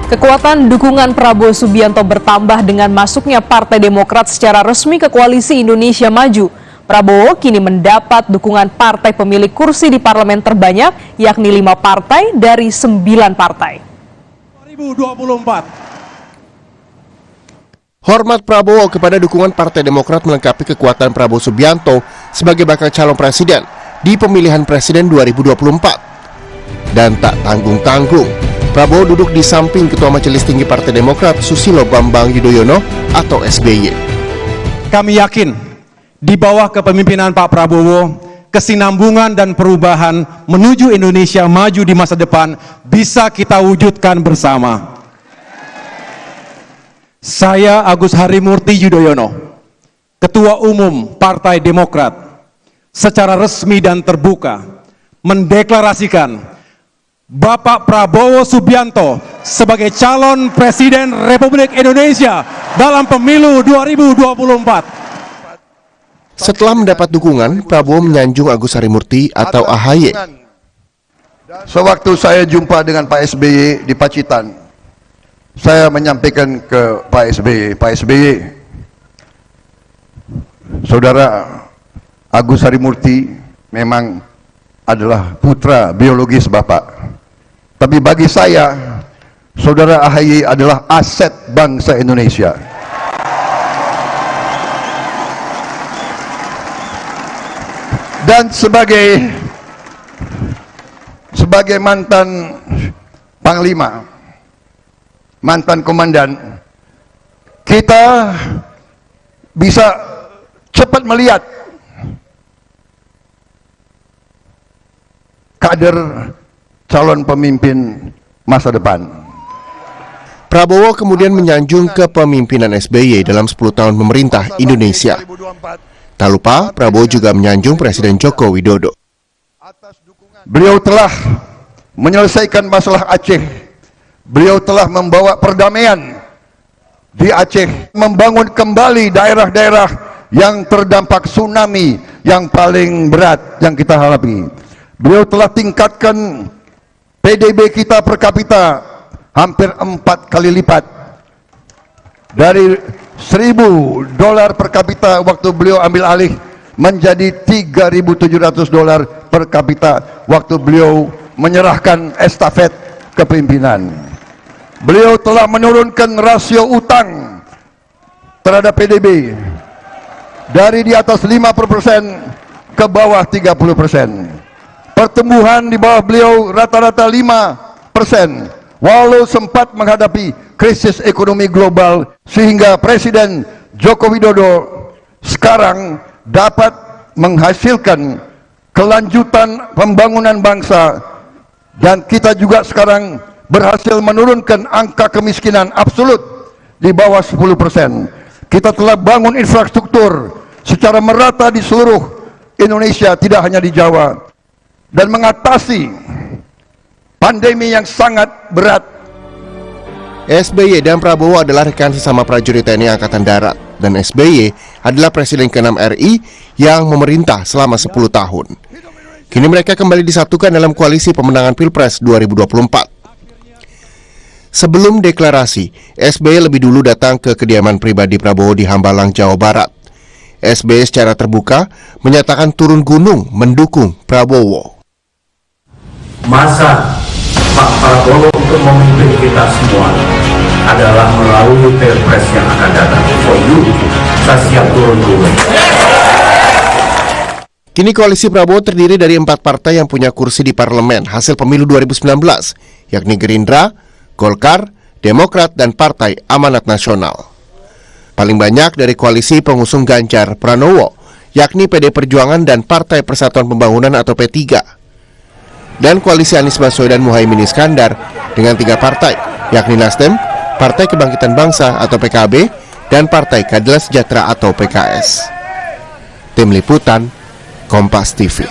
Kekuatan dukungan Prabowo Subianto bertambah dengan masuknya Partai Demokrat secara resmi ke Koalisi Indonesia Maju. Prabowo kini mendapat dukungan partai pemilik kursi di parlemen terbanyak, yakni 5 partai dari 9 partai. 2024. Hormat Prabowo kepada dukungan Partai Demokrat melengkapi kekuatan Prabowo Subianto sebagai bakal calon presiden di pemilihan presiden 2024. Dan tak tanggung-tanggung, Prabowo duduk di samping Ketua Majelis Tinggi Partai Demokrat Susilo Bambang Yudhoyono atau SBY. Kami yakin di bawah kepemimpinan Pak Prabowo, kesinambungan dan perubahan menuju Indonesia maju di masa depan bisa kita wujudkan bersama. Saya Agus Harimurti Yudhoyono, Ketua Umum Partai Demokrat, secara resmi dan terbuka mendeklarasikan Bapak Prabowo Subianto sebagai calon Presiden Republik Indonesia dalam pemilu 2024. Setelah mendapat dukungan, Prabowo menyanjung Agus Harimurti atau AHY. Sewaktu saya jumpa dengan Pak SBY di Pacitan, saya menyampaikan ke Pak SBY, Saudara Agus Harimurti memang adalah putra biologis Bapak. Tapi bagi saya, Saudara AHY adalah aset bangsa Indonesia. Dan sebagai mantan Panglima, mantan komandan, kita bisa cepat melihat kader calon pemimpin masa depan. Prabowo kemudian menyanjung kepemimpinan SBY dalam 10 tahun memerintah Indonesia. Tak lupa, Prabowo juga menyanjung Presiden Joko Widodo. Beliau telah menyelesaikan masalah Aceh. Beliau telah membawa perdamaian di Aceh, membangun kembali daerah-daerah yang terdampak tsunami yang paling berat yang kita hadapi. Beliau telah tingkatkan PDB kita per kapita hampir 4 kali lipat. Dari $1.000 per kapita waktu beliau ambil alih menjadi $3.700 per kapita waktu beliau menyerahkan estafet kepemimpinan. Beliau telah menurunkan rasio utang terhadap PDB dari di atas 50% ke bawah 30%. Pertumbuhan di bawah beliau rata-rata 5%, walau sempat menghadapi krisis ekonomi global, sehingga Presiden Joko Widodo sekarang dapat menghasilkan kelanjutan pembangunan bangsa, dan kita juga sekarang berhasil menurunkan angka kemiskinan absolut di bawah 10%. Kita telah bangun infrastruktur secara merata di seluruh Indonesia, tidak hanya di Jawa, dan mengatasi pandemi yang sangat berat. SBY dan Prabowo adalah rekan sesama prajurit TNI Angkatan Darat, dan SBY adalah Presiden ke-6 RI yang memerintah selama 10 tahun. Kini mereka kembali disatukan dalam koalisi pemenangan Pilpres 2024. Sebelum deklarasi, SBY lebih dulu datang ke kediaman pribadi Prabowo di Hambalang, Jawa Barat. SBY secara terbuka menyatakan turun gunung mendukung Prabowo. Masa Pak Prabowo untuk memimpin kita semua adalah melalui Pilpres yang akan datang. For you, saya siap turun gunung. Kini koalisi Prabowo terdiri dari 4 partai yang punya kursi di parlemen hasil pemilu 2019, yakni Gerindra, Golkar, Demokrat, dan Partai Amanat Nasional. Paling banyak dari koalisi pengusung Ganjar Pranowo, yakni PD Perjuangan dan Partai Persatuan Pembangunan atau P3. Dan koalisi Anies Baswedan Muhaimin Iskandar dengan 3 partai, yakni Nasdem, Partai Kebangkitan Bangsa atau PKB, dan Partai Keadilan Sejahtera atau PKS. Tim Liputan, Kompas TV.